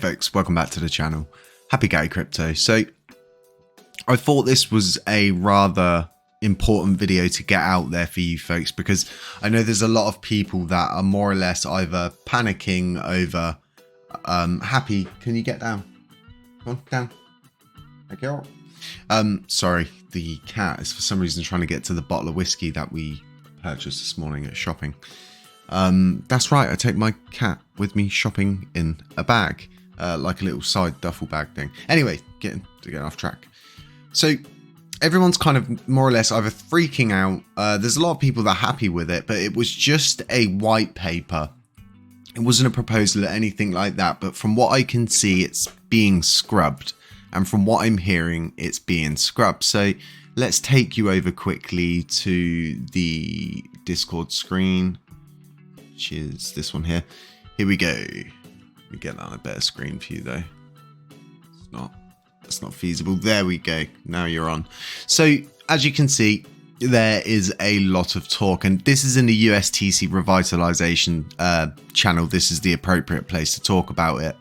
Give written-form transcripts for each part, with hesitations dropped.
folks, welcome back to the channel. Happy Gay Crypto. So I thought this was a rather important video to get out there for you folks, because I know there's a lot of people that are more or less either panicking over happy. Can you get down? Come on, down. Thank you. Sorry, the cat is for some reason trying to get to the bottle of whiskey that we purchased this morning at shopping. That's right, I take my cat with me shopping in a bag, like a little side duffel bag thing. Anyway, getting off track. So everyone's kind of more or less either freaking out. There's a lot of people that are happy with it, but it was just a white paper. It wasn't a proposal or anything like that, but from what I can see, it's being scrubbed. And from what I'm hearing, it's being scrubbed. So let's take you over quickly to the Discord screen, which is this one here. Here we go. We get that on a better screen for you though. It's not feasible. There we go. Now you're on. So as you can see, there is a lot of talk, and this is in the USTC revitalization channel. This is the appropriate place to talk about it.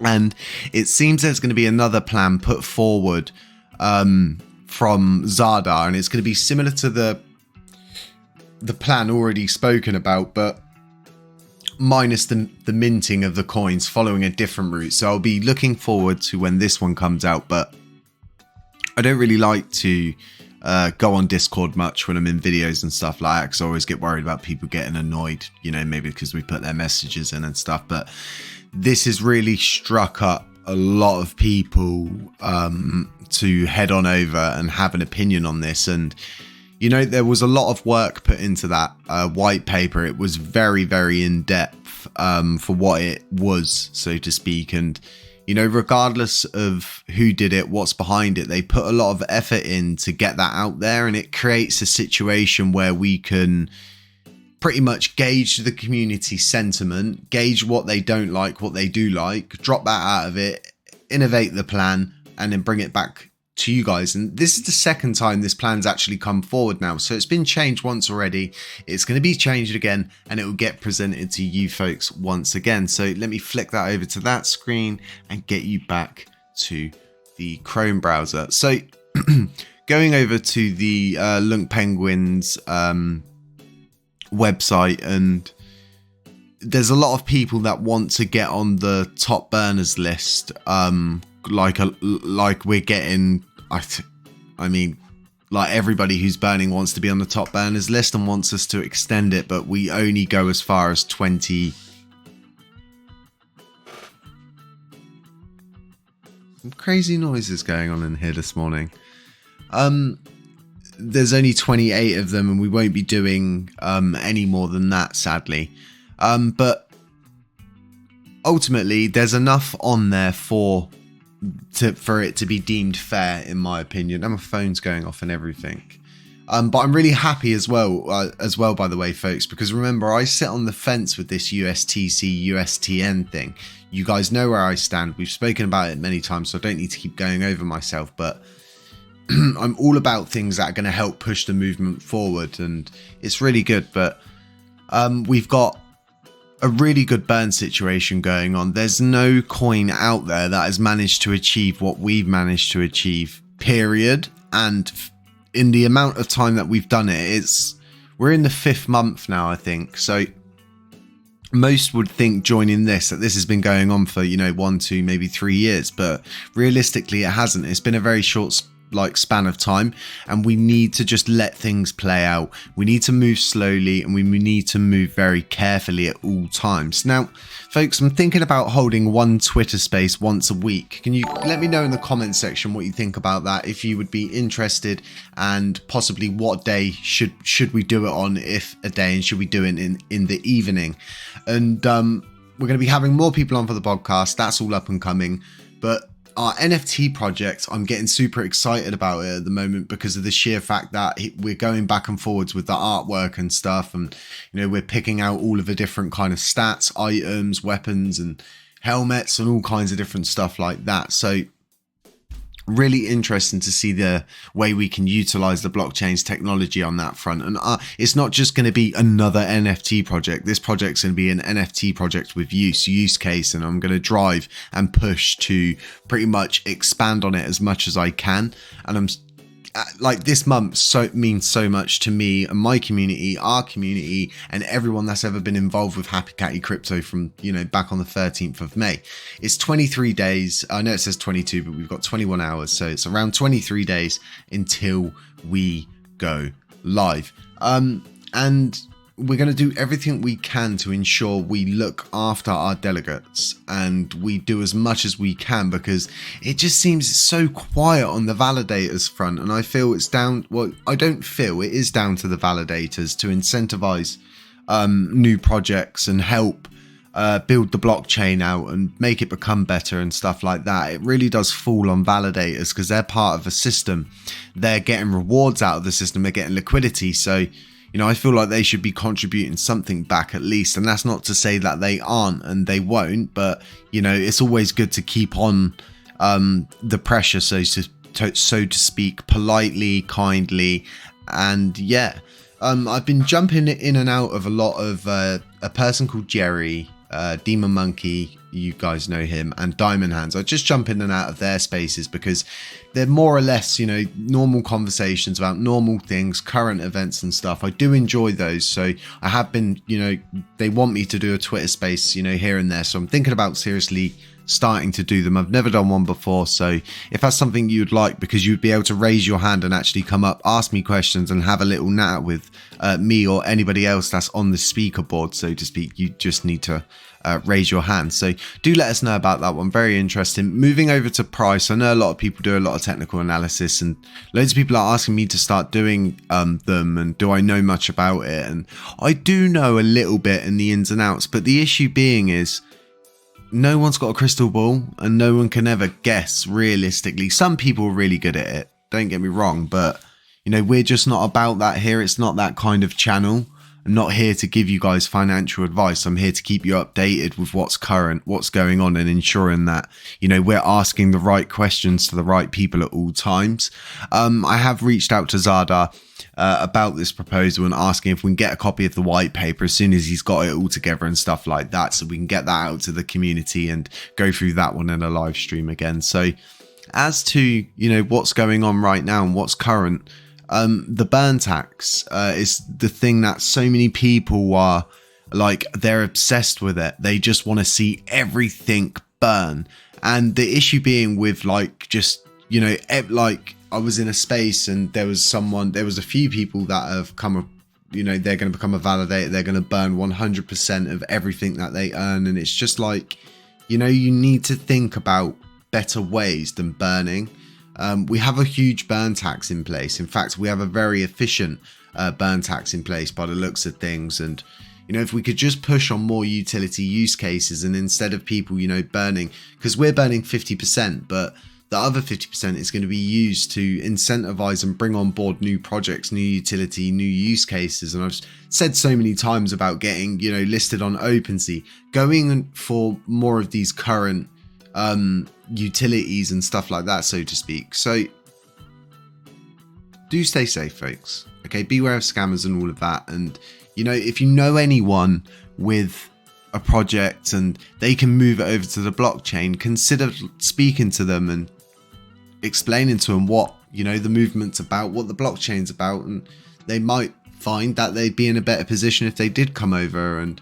And it seems there's going to be another plan put forward from Zardar, and it's going to be similar to the plan already spoken about, but minus the minting of the coins, following a different route. So I'll be looking forward to when this one comes out, but I don't really like to go on Discord much when I'm in videos and stuff like that, because I always get worried about people getting annoyed, you know, maybe because we put their messages in and stuff. But this has really struck up a lot of people to head on over and have an opinion on this. And you know, there was a lot of work put into that white paper. It was very, very in depth for what it was, so to speak. And, you know, regardless of who did it, what's behind it, they put a lot of effort in to get that out there. And it creates a situation where we can pretty much gauge the community sentiment, gauge what they don't like, what they do like, drop that out of it, innovate the plan, and then bring it back to you guys. And this is the second time this plan's actually come forward now. So it's been changed once already. It's going to be changed again, and it will get presented to you folks once again. So let me flick that over to that screen and get you back to the Chrome browser. So going over to the LUNCPenguin's website, and there's a lot of people that want to get on the top burners list, like we're getting. I mean, like everybody who's burning wants to be on the top burners list and wants us to extend it, but we only go as far as 20. Some crazy noises going on in here this morning. There's only 28 of them, and we won't be doing any more than that, sadly. But ultimately, there's enough on there for it to be deemed fair, in my opinion. And my phone's going off and everything. But I'm really happy as well, by the way, folks, because remember, I sit on the fence with this USTC, USTN thing. You guys know where I stand. We've spoken about it many times, so I don't need to keep going over myself, but I'm all about things that are going to help push the movement forward, and it's really good. But we've got a really good burn situation going on. There's no coin out there that has managed to achieve what we've managed to achieve, period. And in the amount of time that we've done it, we're in the 5th month now, I think. So most would think joining this that this has been going on for, you know, 1, 2, maybe 3 years, but realistically it hasn't. It's been a very short span of time, and we need to just let things play out. We need to move slowly, and we need to move very carefully at all times. Now, folks, I'm thinking about holding one Twitter space once a week. Can you let me know in the comments section what you think about that, if you would be interested, and possibly what day should we do it on, if a day, and should we do it in the evening? And we're going to be having more people on for the podcast. That's all up and coming. But our NFT project, I'm getting super excited about it at the moment, because of the sheer fact that we're going back and forwards with the artwork and stuff, and you know, we're picking out all of the different kind of stats, items, weapons, and helmets, and all kinds of different stuff like that. So really interesting to see the way we can utilize the blockchain's technology on that front. And it's not just going to be another NFT project. This project's going to be an NFT project with use case, and I'm going to drive and push to pretty much expand on it as much as I can. And I'm like, this month means so much to me and my community, our community, and everyone that's ever been involved with Happy Catty Crypto from, back on the 13th of May. It's 23 days. I know it says 22, but we've got 21 hours. So it's around 23 days until we go live. And we're going to do everything we can to ensure we look after our delegates, and we do as much as we can, because it just seems so quiet on the validators front. And I feel it's down, well, I don't feel it is down to the validators to incentivize new projects and help build the blockchain out and make it become better and stuff like that. It really does fall on validators, because they're part of a system. They're getting rewards out of the system. They're getting liquidity. So I feel like they should be contributing something back at least. And that's not to say that they aren't and they won't, but it's always good to keep on the pressure, so to speak, politely, kindly. And yeah, I've been jumping in and out of a lot of a person called Jerry, Demon Monkey, you guys know him, and Diamond Hands. I just jump in and out of their spaces because they're more or less, normal conversations about normal things, current events and stuff. I do enjoy those. So I have been, they want me to do a Twitter space, here and there. So I'm thinking about seriously starting to do them. I've never done one before. So if that's something you'd like, because you'd be able to raise your hand and actually come up, ask me questions and have a little nat with me or anybody else that's on the speaker board, so to speak, you just need to raise your hand. So do let us know about that one. Very interesting. Moving over to price, I know a lot of people do a lot of technical analysis, and loads of people are asking me to start doing them, and do I know much about it? And I do know a little bit in the ins and outs, but the issue being is no one's got a crystal ball, and no one can ever guess realistically. Some people are really good at it, don't get me wrong, but we're just not about that here. It's not that kind of channel. I'm not here to give you guys financial advice. I'm here to keep you updated with what's current, what's going on, and ensuring that, we're asking the right questions to the right people at all times. I have reached out to Zada about this proposal and asking if we can get a copy of the white paper as soon as he's got it all together and stuff like that, so we can get that out to the community and go through that one in a live stream again. So as to, what's going on right now and what's current, the burn tax is the thing that so many people are like, they're obsessed with it. They just want to see everything burn. And the issue being with just, like, I was in a space and there was a few people that have come up, they're going to become a validator. They're going to burn 100% of everything that they earn. And it's just like, you need to think about better ways than burning. We have a huge burn tax in place. In fact, we have a very efficient burn tax in place by the looks of things. And, if we could just push on more utility use cases, and instead of people, burning, because we're burning 50%, but the other 50% is going to be used to incentivize and bring on board new projects, new utility, new use cases. And I've said so many times about getting, listed on OpenSea, going for more of these current utilities and stuff like that, so to speak. So do stay safe, folks. Okay, beware of scammers and all of that. And if you know anyone with a project and they can move it over to the blockchain, consider speaking to them and explaining to them what the movement's about, what the blockchain's about, and they might find that they'd be in a better position if they did come over. And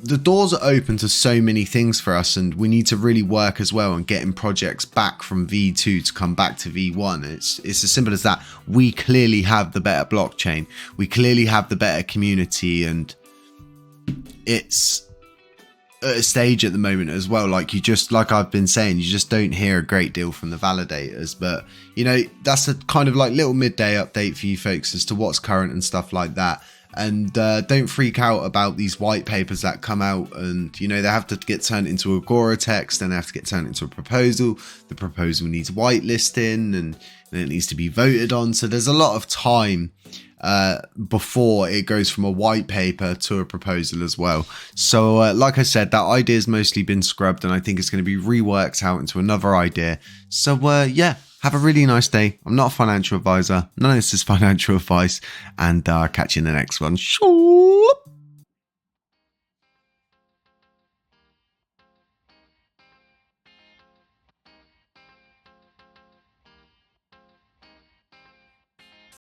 the doors are open to so many things for us, and we need to really work as well on getting projects back from V2 to come back to V1. It's as simple as that. We clearly have the better blockchain. We clearly have the better community, and it's at a stage at the moment as well. Like I've been saying, you just don't hear a great deal from the validators. But that's a kind of like little midday update for you folks as to what's current and stuff like that. And don't freak out about these white papers that come out, and they have to get turned into Agora text, then they have to get turned into a proposal. The proposal needs whitelisting, and then it needs to be voted on. So there's a lot of time before it goes from a white paper to a proposal as well. So like I said, that idea has mostly been scrubbed, and I think it's going to be reworked out into another idea. So yeah, have a really nice day. I'm not a financial advisor. None of this is financial advice, and catch you in the next one.